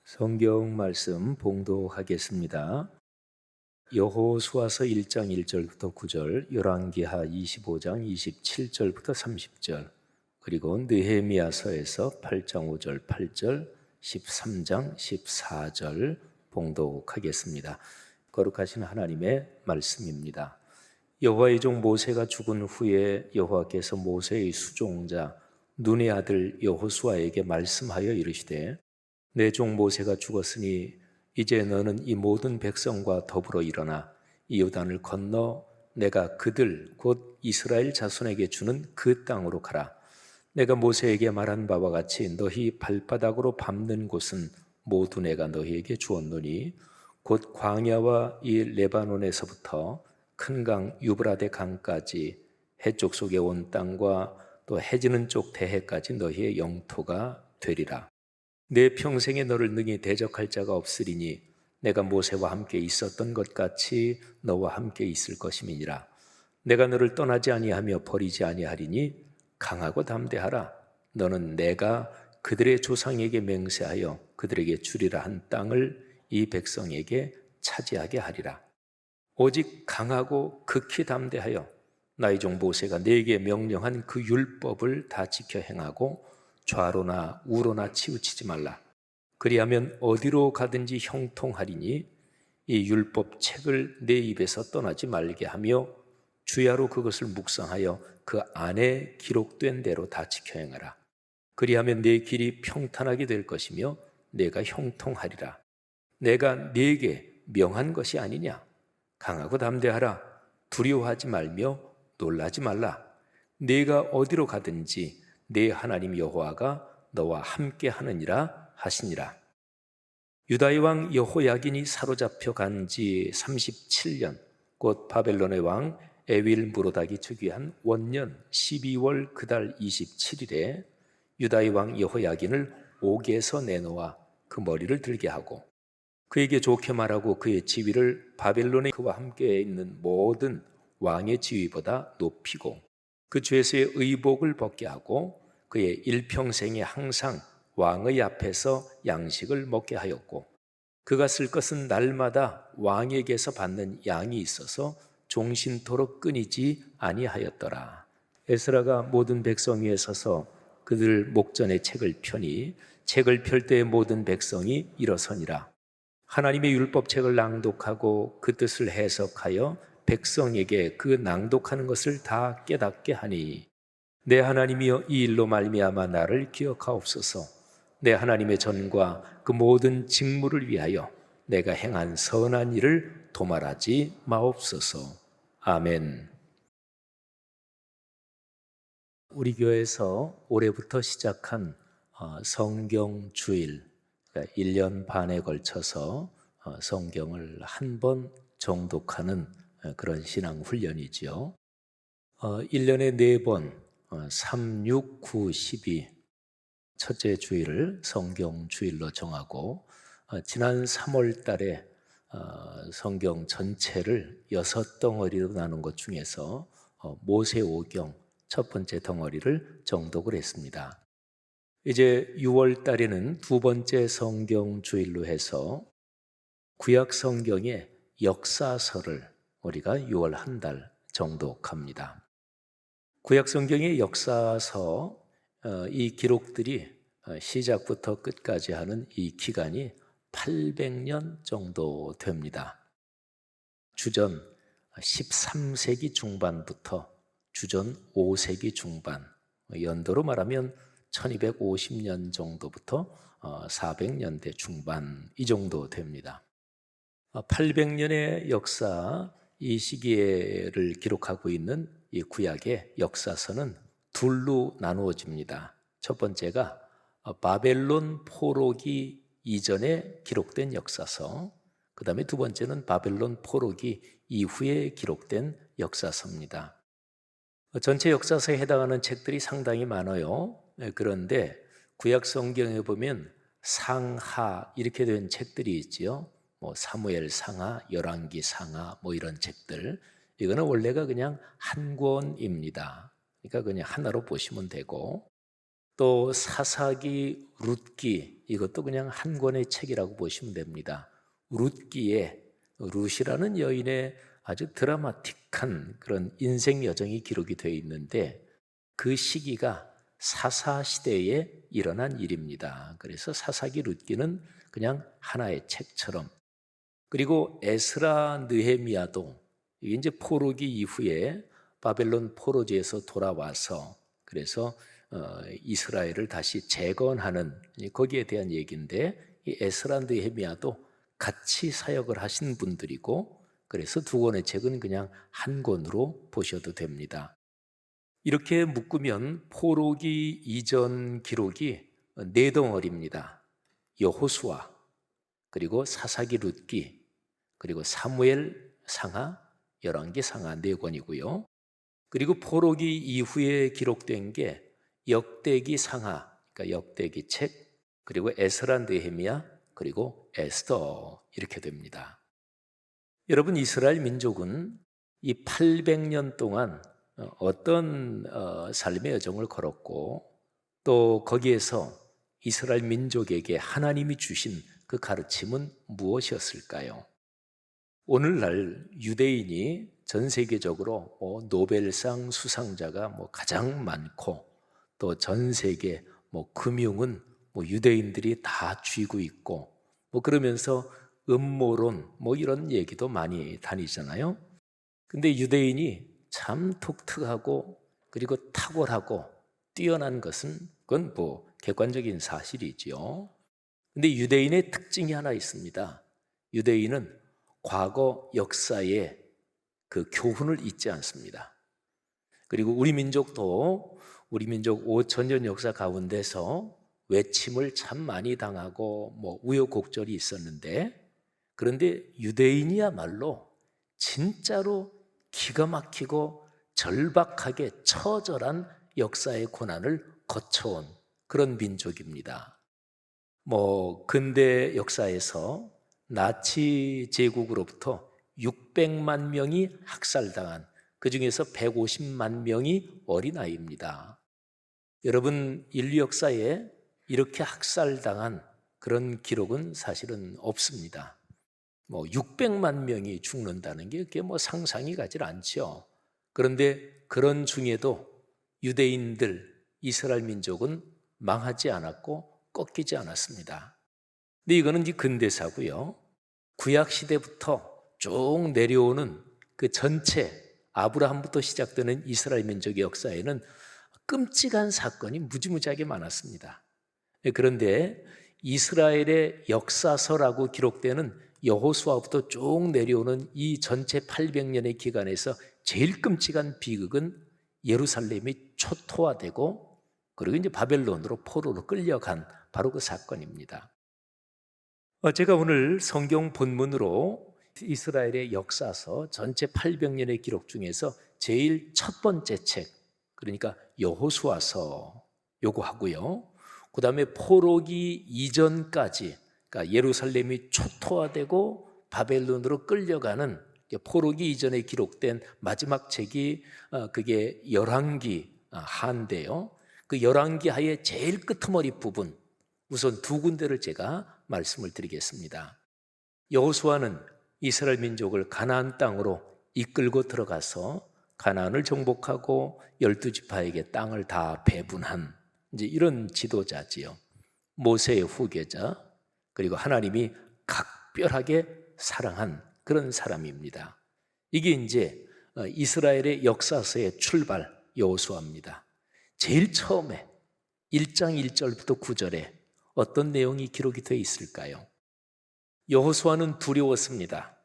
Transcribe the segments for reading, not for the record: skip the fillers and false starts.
성경 말씀 봉독하겠습니다. 여호수아서 1장 1절부터 9절, 열왕기하 25장 27절부터 30절, 그리고 느헤미야서에서 8장 5절 8절, 13장 14절 봉독하겠습니다. 거룩하신 하나님의 말씀입니다. 여호와의 종 모세가 죽은 후에 여호와께서 모세의 수종자 눈의 아들 여호수아에게 말씀하여 이르시되, 내 종 모세가 죽었으니 이제 너는 이 모든 백성과 더불어 일어나 이 요단을 건너 내가 그들 곧 이스라엘 자손에게 주는 그 땅으로 가라. 내가 모세에게 말한 바와 같이 너희 발바닥으로 밟는 곳은 모두 내가 너희에게 주었노니 곧 광야와 이 레바논에서부터 큰 강 유브라데 강까지 해쪽 속에 온 땅과 또 해지는 쪽 대해까지 너희의 영토가 되리라. 내 평생에 너를 능히 대적할 자가 없으리니 내가 모세와 함께 있었던 것 같이 너와 함께 있을 것임이니라. 내가 너를 떠나지 아니하며 버리지 아니하리니 강하고 담대하라. 너는 내가 그들의 조상에게 맹세하여 그들에게 주리라 한 땅을 이 백성에게 차지하게 하리라. 오직 강하고 극히 담대하여 나의 종 모세가 네게 명령한 그 율법을 다 지켜 행하고 좌로나 우로나 치우치지 말라. 그리하면 어디로 가든지 형통하리니 이 율법 책을 내 입에서 떠나지 말게 하며 주야로 그것을 묵상하여 그 안에 기록된 대로 다 지켜 행하라. 그리하면 내 길이 평탄하게 될 것이며 내가 형통하리라. 내가 네게 명한 것이 아니냐. 강하고 담대하라. 두려워하지 말며 놀라지 말라. 네가 어디로 가든지 네 하나님 여호와가 너와 함께 하느니라 하시니라. 유다의 왕 여호야긴이 사로잡혀 간 지 37년, 곧 바벨론의 왕 에윌 무로닥이 즉위한 원년 12월 그달 27일에 유다의 왕 여호야긴을 옥에서 내놓아 그 머리를 들게 하고 그에게 좋게 말하고 그의 지위를 바벨론에 그와 함께 있는 모든 왕의 지위보다 높이고 그 죄에서의 의복을 벗게 하고 그의 일평생에 항상 왕의 앞에서 양식을 먹게 하였고 그가 쓸 것은 날마다 왕에게서 받는 양이 있어서 종신토록 끊이지 아니하였더라. 에스라가 모든 백성 위에 서서 그들 목전에 책을 펴니 책을 펼 때에 모든 백성이 일어서니라. 하나님의 율법책을 낭독하고 그 뜻을 해석하여 백성에게 그 낭독하는 것을 다 깨닫게 하니, 내 하나님이여 이 일로 말미암아 나를 기억하옵소서. 내 하나님의 전과 그 모든 직무를 위하여 내가 행한 선한 일을 도말하지 마옵소서. 아멘. 우리 교회에서 올해부터 시작한 성경 주일, 1년 반에 걸쳐서 성경을 한 번 정독하는 그런 신앙 훈련이지요. 1년에 4번 3, 6, 9, 12 첫째 주일을 성경 주일로 정하고 지난 3월 달에 성경 전체를 6덩어리로 나눈 것 중에서 모세오경 첫 번째 덩어리를 정독을 했습니다. 이제 6월 달에는 두 번째 성경 주일로 해서 구약 성경의 역사서를 우리가 6월 한 달 정독합니다. 구약 성경의 역사서, 이 기록들이 시작부터 끝까지 하는 이 기간이 800년 정도 됩니다. 주전 13세기 중반부터 주전 5세기 중반, 연도로 말하면 1250년 정도부터 400년대 중반 이 정도 됩니다. 800년의 역사, 이 시기를 기록하고 있는 이 구약의 역사서는 둘로 나누어집니다. 첫 번째가 바벨론 포로기 이전에 기록된 역사서, 그 다음에 두 번째는 바벨론 포로기 이후에 기록된 역사서입니다. 전체 역사서에 해당하는 책들이 상당히 많아요. 그런데 구약 성경에 보면 상하 이렇게 된 책들이 있지요. 사무엘 상하, 열왕기 상하 이런 책들, 이거는 원래가 그냥 한 권입니다. 그러니까 그냥 하나로 보시면 되고, 또 사사기, 룻기, 이것도 그냥 한 권의 책이라고 보시면 됩니다. 룻기에 룻이라는 여인의 아주 드라마틱한 그런 인생 여정이 기록이 되어 있는데 그 시기가 사사 시대에 일어난 일입니다. 그래서 사사기, 룻기는 그냥 하나의 책처럼, 그리고 에스라, 느헤미야도 이게 이제 포로기 이후에 바벨론 포로지에서 돌아와서 그래서 이스라엘을 다시 재건하는 거기에 대한 얘기인데, 이 에스라, 느헤미야도 같이 사역을 하신 분들이고, 그래서 두 권의 책은 그냥 한 권으로 보셔도 됩니다. 이렇게 묶으면 포로기 이전 기록이 네 덩어리입니다. 여호수아, 그리고 사사기, 룻기, 그리고 사무엘 상하, 열왕기 상하 네 권이고요. 그리고 포로기 이후에 기록된 게 역대기 상하, 그러니까 역대기 책, 그리고 에스라, 느헤미야, 그리고 에스더, 이렇게 됩니다. 여러분, 이스라엘 민족은 이 800년 동안 어떤 삶의 여정을 걸었고, 또 거기에서 이스라엘 민족에게 하나님이 주신 그 가르침은 무엇이었을까요? 오늘날 유대인이 전 세계적으로 노벨상 수상자가 가장 많고, 또 전 세계 금융은 유대인들이 다 쥐고 있고, 그러면서 음모론 이런 얘기도 많이 다니잖아요. 근데 유대인이 참 독특하고 그리고 탁월하고 뛰어난 것은 그건 객관적인 사실이지요. 근데 유대인의 특징이 하나 있습니다. 유대인은 과거 역사의 그 교훈을 잊지 않습니다. 그리고 우리 민족도 우리 민족 5,000년 역사 가운데서 외침을 참 많이 당하고 우여곡절이 있었는데, 그런데 유대인이야말로 진짜로 기가 막히고 절박하게 처절한 역사의 고난을 거쳐온 그런 민족입니다. 근대 역사에서 나치 제국으로부터 600만 명이 학살당한, 그 중에서 150만 명이 어린아이입니다. 여러분, 인류 역사에 이렇게 학살당한 그런 기록은 사실은 없습니다. 600만 명이 죽는다는 게 그게 상상이 가질 않죠. 그런데 그런 중에도 유대인들, 이스라엘 민족은 망하지 않았고 꺾이지 않았습니다. 근데 이거는 이제 근대사고요. 구약 시대부터 쭉 내려오는 그 전체 아브라함부터 시작되는 이스라엘 민족의 역사에는 끔찍한 사건이 무지무지하게 많았습니다. 그런데 이스라엘의 역사서라고 기록되는 여호수아부터 쭉 내려오는 이 전체 800년의 기간에서 제일 끔찍한 비극은 예루살렘이 초토화되고, 그리고 이제 바벨론으로 포로로 끌려간 바로 그 사건입니다. 제가 오늘 성경 본문으로 이스라엘의 역사서 전체 800년의 기록 중에서 제일 첫 번째 책, 그러니까 여호수아서 요거 하고요. 그 다음에 포로기 이전까지, 그러니까 예루살렘이 초토화되고 바벨론으로 끌려가는 포로기 이전에 기록된 마지막 책이 그게 열왕기 하인데요. 그 열왕기 하의 제일 끄트머리 부분, 우선 두 군데를 제가 말씀을 드리겠습니다. 여호수아는 이스라엘 민족을 가나안 땅으로 이끌고 들어가서 가나안을 정복하고 12지파에게 땅을 다 배분한 이제 이런 지도자지요. 모세의 후계자, 그리고 하나님이 각별하게 사랑한 그런 사람입니다. 이게 이제 이스라엘의 역사서의 출발, 여호수아입니다. 제일 처음에 1장 1절부터 9절에 어떤 내용이 기록이 되어 있을까요? 여호수아는 두려웠습니다.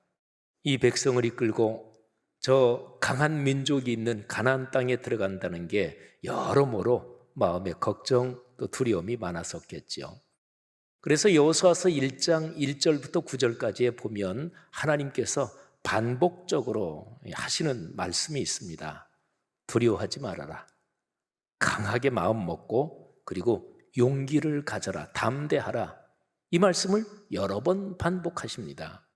이 백성을 이끌고 저 강한 민족이 있는 가나안 땅에 들어간다는 게 여러모로 마음에 걱정 또 두려움이 많았었겠죠. 그래서 여호수아서 1장 1절부터 9절까지에 보면 하나님께서 반복적으로 하시는 말씀이 있습니다. 두려워하지 말아라. 강하게 마음 먹고 그리고 용기를 가져라. 담대하라. 이 말씀을 여러 번 반복하십니다.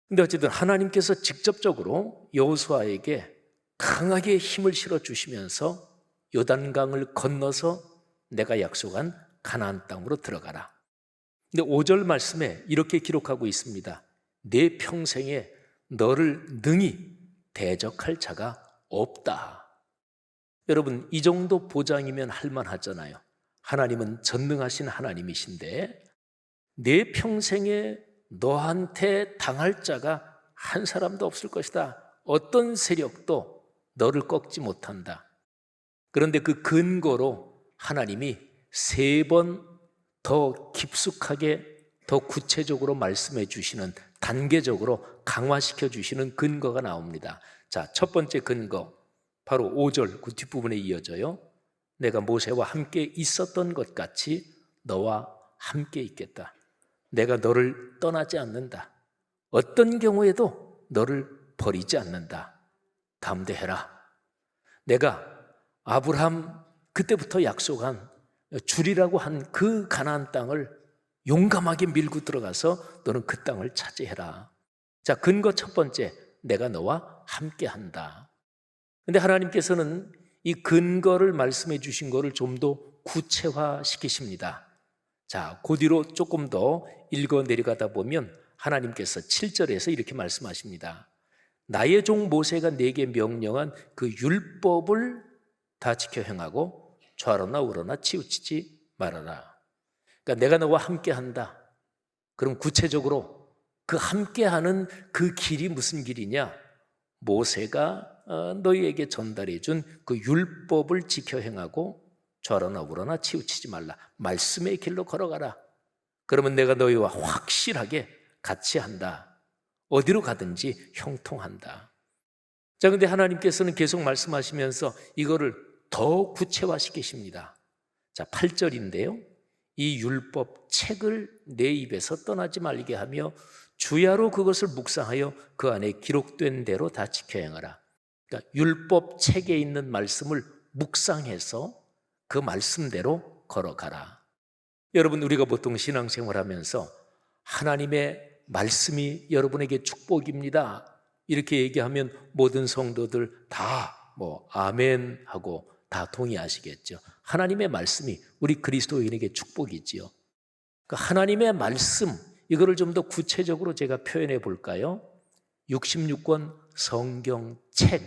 근데 어쨌든 하나님께서 직접적으로 여호수아에게 강하게 힘을 실어 주시면서 요단강을 건너서 내가 약속한 가나안 땅으로 들어가라. 근데 5절 말씀에 이렇게 기록하고 있습니다. 내 평생에 너를 능히 대적할 자가 없다. 여러분, 이 정도 보장이면 할만하잖아요. 하나님은 전능하신 하나님이신데 내 평생에 너한테 당할 자가 한 사람도 없을 것이다. 어떤 세력도 너를 꺾지 못한다. 그런데 그 근거로 하나님이 3번 더 깊숙하게 더 구체적으로 말씀해 주시는, 단계적으로 강화시켜 주시는 근거가 나옵니다. 자, 첫 번째 근거, 바로 5절 그 뒷부분에 이어져요. 내가 모세와 함께 있었던 것 같이 너와 함께 있겠다. 내가 너를 떠나지 않는다. 어떤 경우에도 너를 버리지 않는다. 담대 해라. 내가 아브라함 그때부터 약속한 주리라고 한 그 가나안 땅을 용감하게 밀고 들어가서 너는 그 땅을 차지해라. 자, 근거 첫 번째, 내가 너와 함께한다. 근데 하나님께서는 이 근거를 말씀해 주신 거를 좀 더 구체화시키십니다. 자, 그 뒤로 조금 더 읽어 내려가다 보면 하나님께서 7절에서 이렇게 말씀하십니다. 나의 종 모세가 내게 명령한 그 율법을 다 지켜 행하고 좌로나 우로나 치우치지 말아라. 그러니까 내가 너와 함께한다. 그럼 구체적으로 그 함께하는 그 길이 무슨 길이냐? 모세가 너희에게 전달해 준 그 율법을 지켜 행하고 좌로나 우로나 치우치지 말라. 말씀의 길로 걸어가라. 그러면 내가 너희와 확실하게 같이 한다. 어디로 가든지 형통한다. 자, 근데 하나님께서는 계속 말씀하시면서 이거를 더 구체화시키십니다. 자, 8절인데요. 이 율법 책을 내 입에서 떠나지 말게 하며 주야로 그것을 묵상하여 그 안에 기록된 대로 다 지켜 행하라. 그러니까 율법 책에 있는 말씀을 묵상해서 그 말씀대로 걸어가라. 여러분, 우리가 보통 신앙생활하면서 하나님의 말씀이 여러분에게 축복입니다 이렇게 얘기하면 모든 성도들 다 아멘 하고 다 동의하시겠죠. 하나님의 말씀이 우리 그리스도인에게 축복이지요. 그러니까 하나님의 말씀, 이거를 좀 더 구체적으로 제가 표현해 볼까요? 66권 성경책,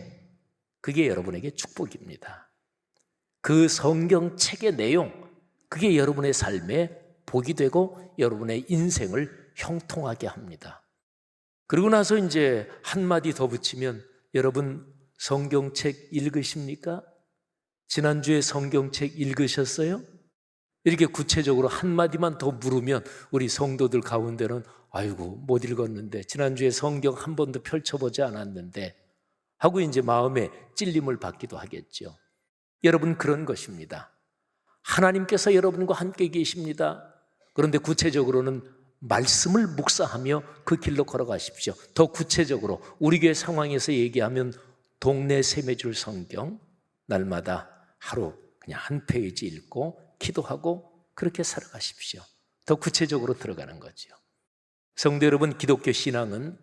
그게 여러분에게 축복입니다. 그 성경책의 내용, 그게 여러분의 삶에 복이 되고 여러분의 인생을 형통하게 합니다. 그리고 나서 이제 한마디 더 붙이면, 여러분 성경책 읽으십니까? 지난주에 성경책 읽으셨어요? 이렇게 구체적으로 한마디만 더 물으면 우리 성도들 가운데는 아이고 못 읽었는데, 지난주에 성경 한 번도 펼쳐보지 않았는데 하고 이제 마음에 찔림을 받기도 하겠죠. 여러분, 그런 것입니다. 하나님께서 여러분과 함께 계십니다. 그런데 구체적으로는 말씀을 묵상하며 그 길로 걸어가십시오. 더 구체적으로 우리 교회 상황에서 얘기하면 동네 세매줄 성경 날마다 하루 그냥 한 페이지 읽고 기도하고 그렇게 살아가십시오. 더 구체적으로 들어가는 거죠. 성도 여러분, 기독교 신앙은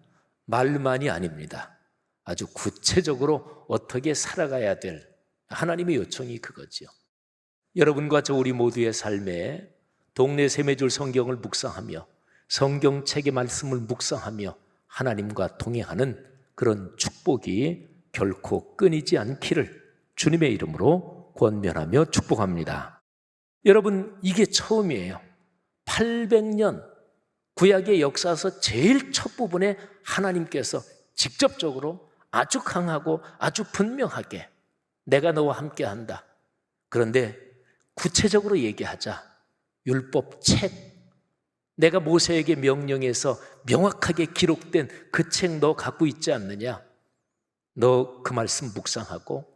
말만이 아닙니다. 아주 구체적으로 어떻게 살아가야 될 하나님의 요청이 그거죠. 여러분과 저 우리 모두의 삶에 동네 세매줄 성경을 묵상하며 성경책의 말씀을 묵상하며 하나님과 동행하는 그런 축복이 결코 끊이지 않기를 주님의 이름으로 권면하며 축복합니다. 여러분, 이게 처음이에요. 800년 구약의 역사에서 제일 첫 부분에 하나님께서 직접적으로 아주 강하고 아주 분명하게 내가 너와 함께한다. 그런데 구체적으로 얘기하자. 율법 책, 내가 모세에게 명령해서 명확하게 기록된 그 책 너 갖고 있지 않느냐? 너 그 말씀 묵상하고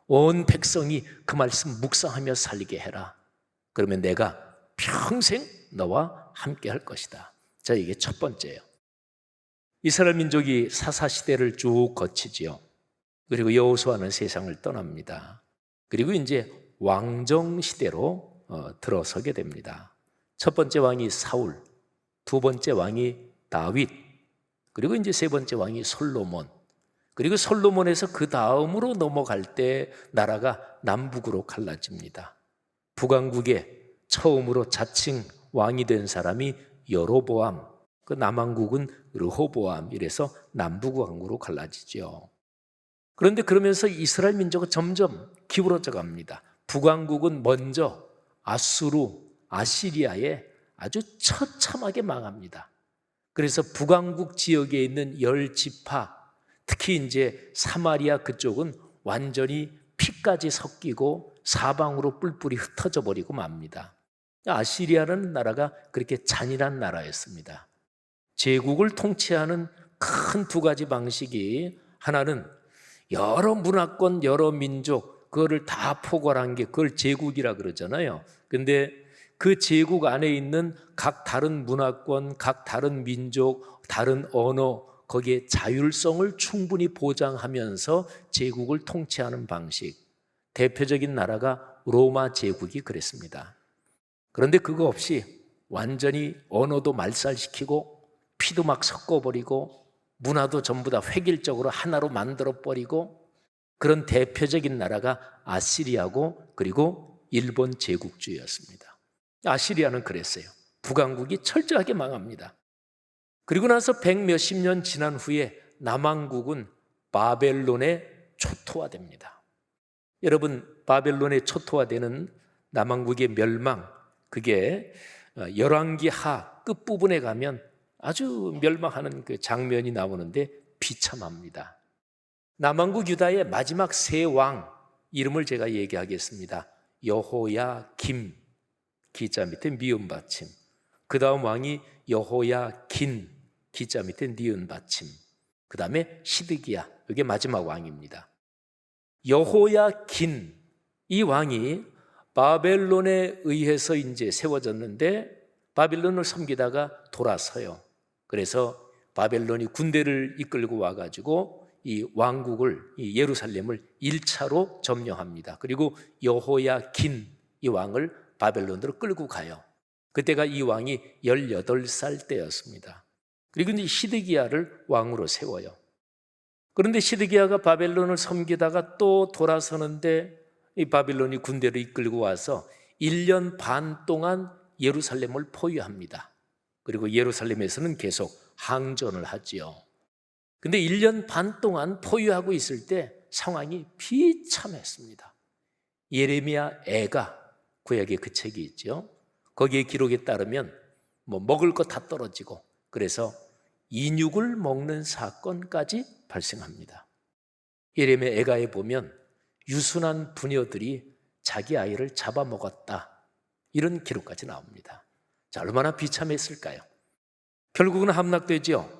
온 백성이 그 말씀 묵상하며 살게 해라. 그러면 내가 평생 너와 함께 할 것이다. 자, 이게 첫 번째예요. 이스라엘 민족이 사사시대를 쭉 거치지요. 그리고 여호수아는 세상을 떠납니다. 그리고 이제 왕정시대로 들어서게 됩니다. 첫 번째 왕이 사울, 두 번째 왕이 다윗, 그리고 이제 세 번째 왕이 솔로몬. 그리고 솔로몬에서 그 다음으로 넘어갈 때 나라가 남북으로 갈라집니다. 북왕국에 처음으로 자칭 왕이 된 사람이 여로보암, 그 남왕국은 르호보암, 이래서 남북왕국으로 갈라지죠. 그런데 그러면서 이스라엘 민족은 점점 기울어져 갑니다. 북왕국은 먼저 아수르, 아시리아에 아주 처참하게 망합니다. 그래서 북왕국 지역에 있는 10지파, 특히 이제 사마리아 그쪽은 완전히 피까지 섞이고 사방으로 뿔뿔이 흩어져 버리고 맙니다. 아시리아라는 나라가 그렇게 잔인한 나라였습니다. 제국을 통치하는 큰 두 가지 방식이, 하나는 여러 문화권, 여러 민족, 그거를 다 포괄한 게 그걸 제국이라 그러잖아요. 근데 그 제국 안에 있는 각 다른 문화권, 각 다른 민족, 다른 언어, 거기에 자율성을 충분히 보장하면서 제국을 통치하는 방식. 대표적인 나라가 로마 제국이 그랬습니다. 그런데 그거 없이 완전히 언어도 말살시키고 피도 막 섞어버리고 문화도 전부 다 획일적으로 하나로 만들어버리고, 그런 대표적인 나라가 아시리아고 그리고 일본 제국주의였습니다. 아시리아는 그랬어요. 북왕국이 철저하게 망합니다. 그리고 나서 100몇십 년 지난 후에 남왕국은 바벨론에 초토화됩니다. 여러분, 바벨론에 초토화되는 남왕국의 멸망, 그게 열왕기하 끝부분에 가면 아주 멸망하는 그 장면이 나오는데 비참합니다. 남왕국 유다의 마지막 세 왕 이름을 제가 얘기하겠습니다. 여호야김, 기자 밑에 미음 받침. 그 다음 왕이 여호야긴, 기자 밑에 니은 받침. 그 다음에 시드기야, 이게 마지막 왕입니다. 여호야긴, 이 왕이 바벨론에 의해서 이제 세워졌는데 바벨론을 섬기다가 돌아서요. 그래서 바벨론이 군대를 이끌고 와가지고 이 왕국을, 이 예루살렘을 1차로 점령합니다. 그리고 여호야긴, 이 왕을 바벨론으로 끌고 가요. 그때가 이 왕이 18살 때였습니다. 그리고 이제 시드기야를 왕으로 세워요. 그런데 시드기야가 바벨론을 섬기다가 또 돌아서는데 이 바벨론이 군대를 이끌고 와서 1년 반 동안 예루살렘을 포위합니다. 그리고 예루살렘에서는 계속 항전을 하지요. 근데 1년 반 동안 포위하고 있을 때 상황이 비참했습니다. 예레미야 애가, 구약에 그 책이 있죠. 거기에 기록에 따르면 먹을 거 다 떨어지고, 그래서 인육을 먹는 사건까지 발생합니다. 예레미야 애가에 보면 유순한 부녀들이 자기 아이를 잡아먹었다, 이런 기록까지 나옵니다. 자, 얼마나 비참했을까요? 결국은 함락되죠.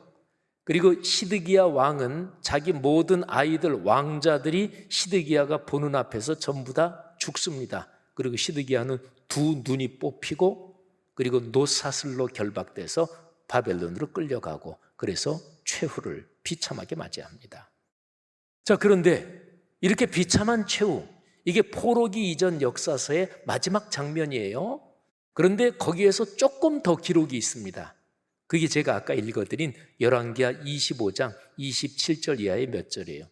그리고 시드기야 왕은 자기 모든 아이들, 왕자들이 시드기야가 보는 앞에서 전부 다 죽습니다. 그리고 시드기야는 두 눈이 뽑히고 그리고 노사슬로 결박돼서 바벨론으로 끌려가고, 그래서 최후를 비참하게 맞이합니다. 자, 그런데 이렇게 비참한 최후, 이게 포로기 이전 역사서의 마지막 장면이에요. 그런데 거기에서 조금 더 기록이 있습니다. 그게 제가 아까 읽어드린 열왕기하 25장 27절 이하의 몇 절이에요.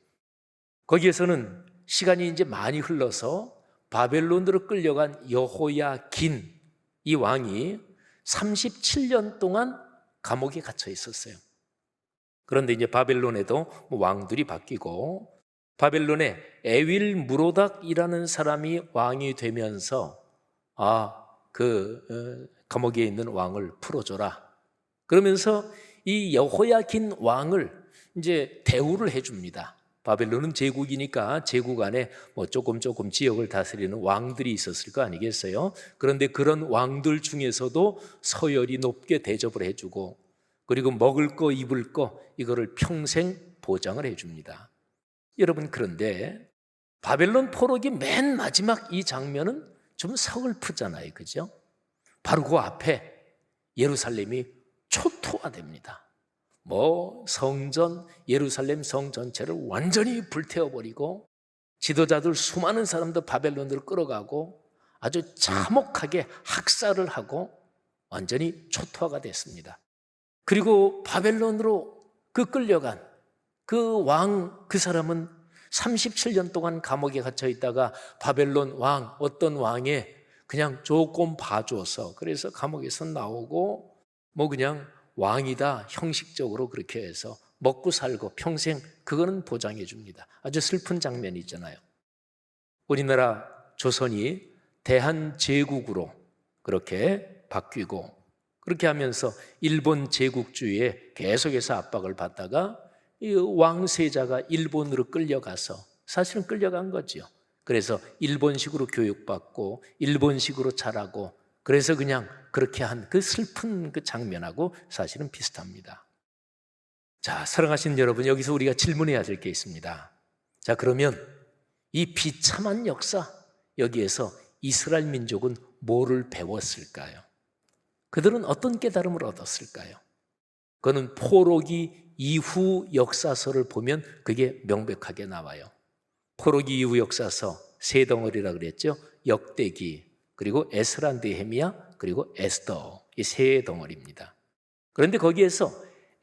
거기에서는 시간이 이제 많이 흘러서 바벨론으로 끌려간 여호야긴, 이 왕이 37년 동안 감옥에 갇혀 있었어요. 그런데 이제 바벨론에도 왕들이 바뀌고, 바벨론에 에윌 무로닥이라는 사람이 왕이 되면서 감옥에 있는 왕을 풀어줘라. 그러면서 이 여호야긴 왕을 이제 대우를 해줍니다. 바벨론은 제국이니까 제국 안에 조금 지역을 다스리는 왕들이 있었을 거 아니겠어요? 그런데 그런 왕들 중에서도 서열이 높게 대접을 해주고, 그리고 먹을 거 입을 거 이거를 평생 보장을 해줍니다. 여러분, 그런데 바벨론 포로기 맨 마지막 이 장면은 좀 서글프잖아요, 그죠? 바로 그 앞에 예루살렘이 초토화됩니다. 성전, 예루살렘 성 전체를 완전히 불태워버리고, 지도자들 수많은 사람들 바벨론으로 끌어가고 아주 참혹하게 학살을 하고 완전히 초토화가 됐습니다. 그리고 바벨론으로 끌려간 그 왕, 그 사람은 37년 동안 감옥에 갇혀 있다가 바벨론 왕, 어떤 왕의 그냥 조금 봐줘서 그래서 감옥에서 나오고 뭐 그냥 왕이다 형식적으로 그렇게 해서 먹고 살고 평생 그거는 보장해 줍니다. 아주 슬픈 장면이 있잖아요. 우리나라 조선이 대한제국으로 그렇게 바뀌고 그렇게 하면서 일본 제국주의에 계속해서 압박을 받다가 이 왕세자가 일본으로 끌려가서 사실은 끌려간 거죠. 그래서 일본식으로 교육받고 일본식으로 자라고 그래서 그냥 그렇게 한 그 슬픈 그 장면하고 사실은 비슷합니다. 자, 사랑하시는 여러분, 여기서 우리가 질문해야 될 게 있습니다. 자, 그러면 이 비참한 역사, 여기에서 이스라엘 민족은 뭐를 배웠을까요? 그들은 어떤 깨달음을 얻었을까요? 그거는 포로기 이후 역사서를 보면 그게 명백하게 나와요. 포로기 이후 역사서 세 덩어리라 그랬죠. 역대기, 그리고 에스라, 느헤미야, 그리고 에스더, 이 세 덩어리입니다. 그런데 거기에서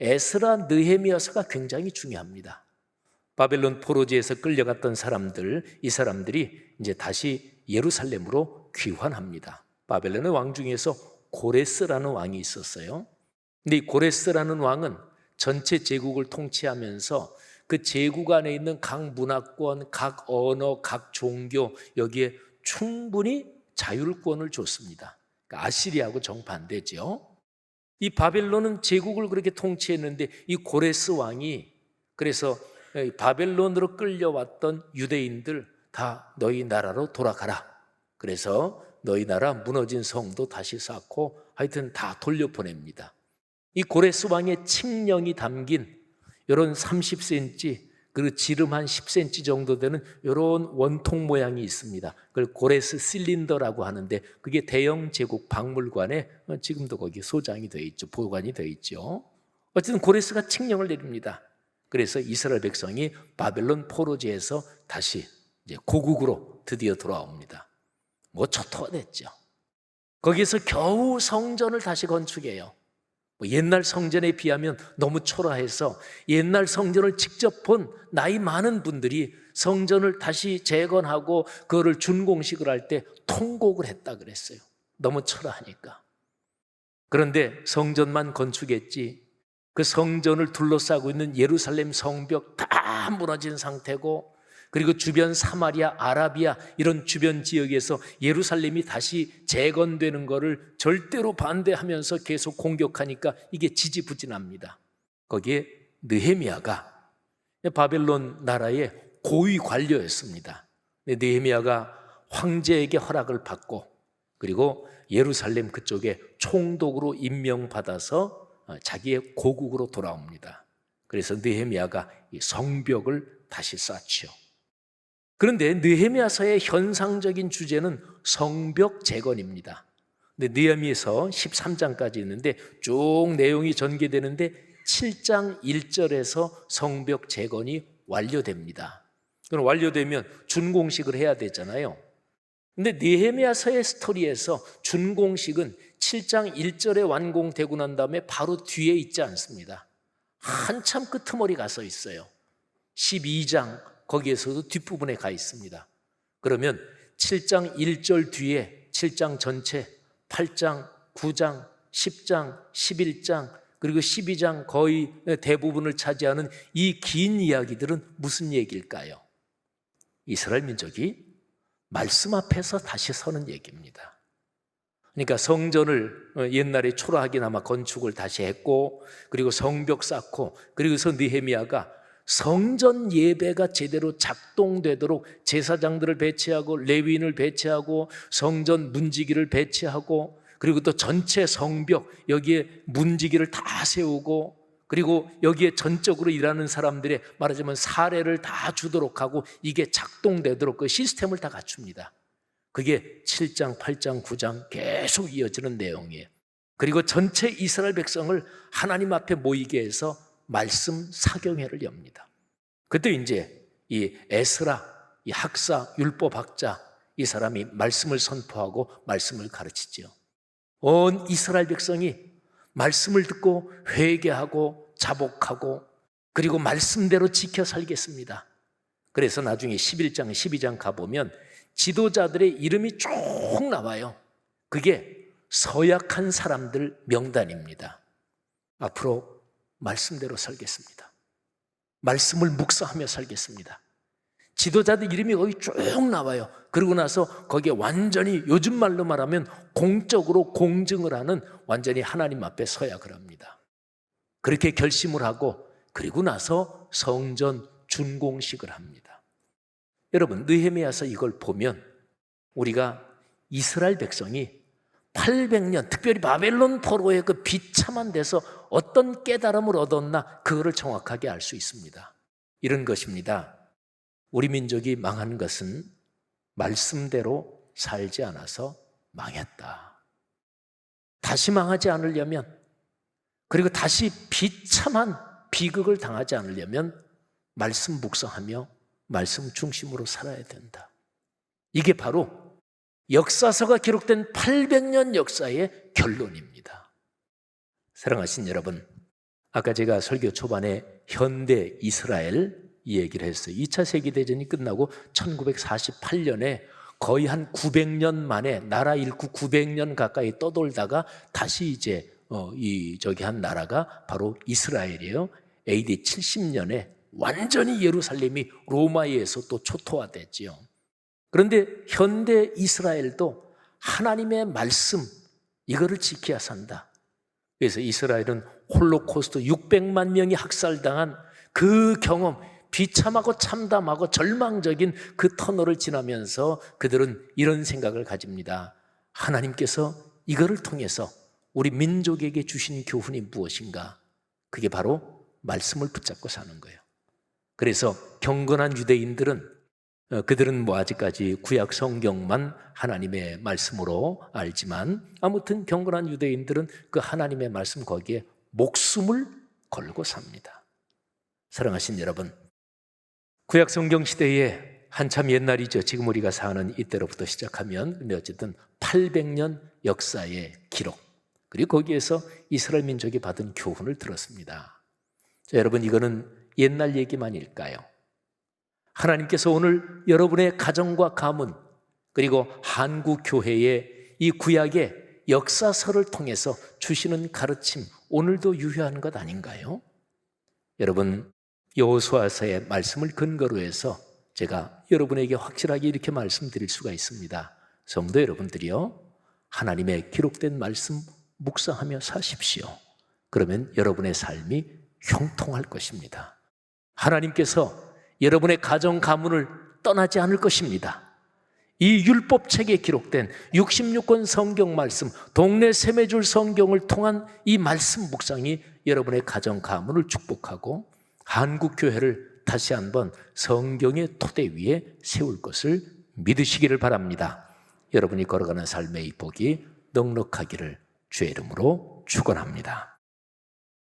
에스라, 느헤미야서가 굉장히 중요합니다. 바벨론 포로지에서 끌려갔던 사람들, 이 사람들이 이제 다시 예루살렘으로 귀환합니다. 바벨론의 왕 중에서 고레스라는 왕이 있었어요. 근데 이 고레스라는 왕은 전체 제국을 통치하면서 그 제국 안에 있는 각 문화권, 각 언어, 각 종교 여기에 충분히 자율권을 줬습니다. 그러니까 아시리아하고 정반대죠. 이 바벨론은 제국을 그렇게 통치했는데 이 고레스 왕이 그래서 바벨론으로 끌려왔던 유대인들 다 너희 나라로 돌아가라. 그래서 너희 나라 무너진 성도 다시 쌓고 하여튼 다 돌려보냅니다. 이 고레스 왕의 칙령이 담긴 이런 30cm 그리고 지름 한 10cm 정도 되는 이런 원통 모양이 있습니다. 그걸 고레스 실린더라고 하는데 그게 대영 제국 박물관에 지금도 거기 소장이 되어 있죠. 보관이 되어 있죠. 어쨌든 고레스가 칙령을 내립니다. 그래서 이스라엘 백성이 바벨론 포로지에서 다시 이제 고국으로 드디어 돌아옵니다. 뭐 초토화 됐죠. 거기에서 겨우 성전을 다시 건축해요. 옛날 성전에 비하면 너무 초라해서 옛날 성전을 직접 본 나이 많은 분들이 성전을 다시 재건하고 그거를 준공식을 할 때 통곡을 했다 그랬어요. 너무 초라하니까. 그런데 성전만 건축했지 그 성전을 둘러싸고 있는 예루살렘 성벽 다 무너진 상태고 그리고 주변 사마리아, 아라비아 이런 주변 지역에서 예루살렘이 다시 재건되는 것을 절대로 반대하면서 계속 공격하니까 이게 지지부진합니다. 거기에 느헤미야가 바벨론 나라의 고위 관료였습니다. 느헤미야가 황제에게 허락을 받고 그리고 예루살렘 그쪽에 총독으로 임명받아서 자기의 고국으로 돌아옵니다. 그래서 느헤미야가 이 성벽을 다시 쌓죠. 그런데 느헤미야서의 현상적인 주제는 성벽 재건입니다. 근데 느헤미야서 13장까지 있는데 쭉 내용이 전개되는데 7장 1절에서 성벽 재건이 완료됩니다. 그럼 완료되면 준공식을 해야 되잖아요. 근데 느헤미야서의 스토리에서 준공식은 7장 1절에 완공되고 난 다음에 바로 뒤에 있지 않습니다. 한참 끄트머리 가서 있어요. 12장 거기에서도 뒷부분에 가 있습니다. 그러면 7장 1절 뒤에 7장 전체 8장, 9장, 10장, 11장 그리고 12장 거의 대부분을 차지하는 이 긴 이야기들은 무슨 얘기일까요? 이스라엘 민족이 말씀 앞에서 다시 서는 얘기입니다. 그러니까 성전을 옛날에 초라하게나마 건축을 다시 했고 그리고 성벽 쌓고 그리고서 느헤미야가 성전 예배가 제대로 작동되도록 제사장들을 배치하고 레위인을 배치하고 성전 문지기를 배치하고 그리고 또 전체 성벽 여기에 문지기를 다 세우고 그리고 여기에 전적으로 일하는 사람들의 말하자면 사례를 다 주도록 하고 이게 작동되도록 그 시스템을 다 갖춥니다. 그게 7장, 8장, 9장 계속 이어지는 내용이에요. 그리고 전체 이스라엘 백성을 하나님 앞에 모이게 해서 말씀 사경회를 엽니다. 그때 이제 이 에스라, 이 학사, 율법학자 이 사람이 말씀을 선포하고 말씀을 가르치죠. 온 이스라엘 백성이 말씀을 듣고 회개하고 자복하고 그리고 말씀대로 지켜 살겠습니다. 그래서 나중에 11장, 12장 가보면 지도자들의 이름이 쭉 나와요. 그게 서약한 사람들 명단입니다. 앞으로 말씀대로 살겠습니다. 말씀을 묵상하며 살겠습니다. 지도자들 이름이 거기 쭉 나와요. 그러고 나서 거기에 완전히 요즘 말로 말하면 공적으로 공증을 하는 완전히 하나님 앞에 서약을 합니다. 그렇게 결심을 하고 그리고 나서 성전 준공식을 합니다. 여러분, 느헤미야서 이걸 보면 우리가 이스라엘 백성이 800년 특별히 바벨론 포로의 그 비참한 데서 어떤 깨달음을 얻었나 그거를 정확하게 알 수 있습니다. 이런 것입니다. 우리 민족이 망한 것은 말씀대로 살지 않아서 망했다. 다시 망하지 않으려면, 그리고 다시 비참한 비극을 당하지 않으려면 말씀 묵상하며 말씀 중심으로 살아야 된다. 이게 바로 역사서가 기록된 800년 역사의 결론입니다. 사랑하신 여러분, 아까 제가 설교 초반에 현대 이스라엘 이 얘기를 했어요. 2차 세계대전이 끝나고 1948년에 거의 한 900년 만에 나라 일구 900년 가까이 떠돌다가 다시 이제 한 나라가 바로 이스라엘이에요. AD 70년에 완전히 예루살렘이 로마에 의해서 또 초토화됐지요. 그런데 현대 이스라엘도 하나님의 말씀 이거를 지켜야 산다. 그래서 이스라엘은 홀로코스트 600만 명이 학살당한 그 경험, 비참하고 참담하고 절망적인 그 터널을 지나면서 그들은 이런 생각을 가집니다. 하나님께서 이거를 통해서 우리 민족에게 주신 교훈이 무엇인가? 그게 바로 말씀을 붙잡고 사는 거예요. 그래서 경건한 유대인들은 그들은 아직까지 구약 성경만 하나님의 말씀으로 알지만 아무튼 경건한 유대인들은 그 하나님의 말씀 거기에 목숨을 걸고 삽니다. 사랑하신 여러분, 구약 성경 시대에 한참 옛날이죠. 지금 우리가 사는 이때로부터 시작하면 근데 어쨌든 800년 역사의 기록, 그리고 거기에서 이스라엘 민족이 받은 교훈을 들었습니다. 자, 여러분, 이거는 옛날 얘기만일까요? 하나님께서 오늘 여러분의 가정과 가문 그리고 한국 교회의 이 구약의 역사서를 통해서 주시는 가르침 오늘도 유효한 것 아닌가요? 여러분, 여호수아서의 말씀을 근거로 해서 제가 여러분에게 확실하게 이렇게 말씀드릴 수가 있습니다. 성도 여러분들이요, 하나님의 기록된 말씀 묵상하며 사십시오. 그러면 여러분의 삶이 형통할 것입니다. 하나님께서 여러분의 가정 가문을 떠나지 않을 것입니다. 이 율법책에 기록된 66권 성경 말씀, 동네 세매줄 성경을 통한 이 말씀 묵상이 여러분의 가정 가문을 축복하고 한국 교회를 다시 한번 성경의 토대 위에 세울 것을 믿으시기를 바랍니다. 여러분이 걸어가는 삶의 이 복이 넉넉하기를 주의 이름으로 축원합니다.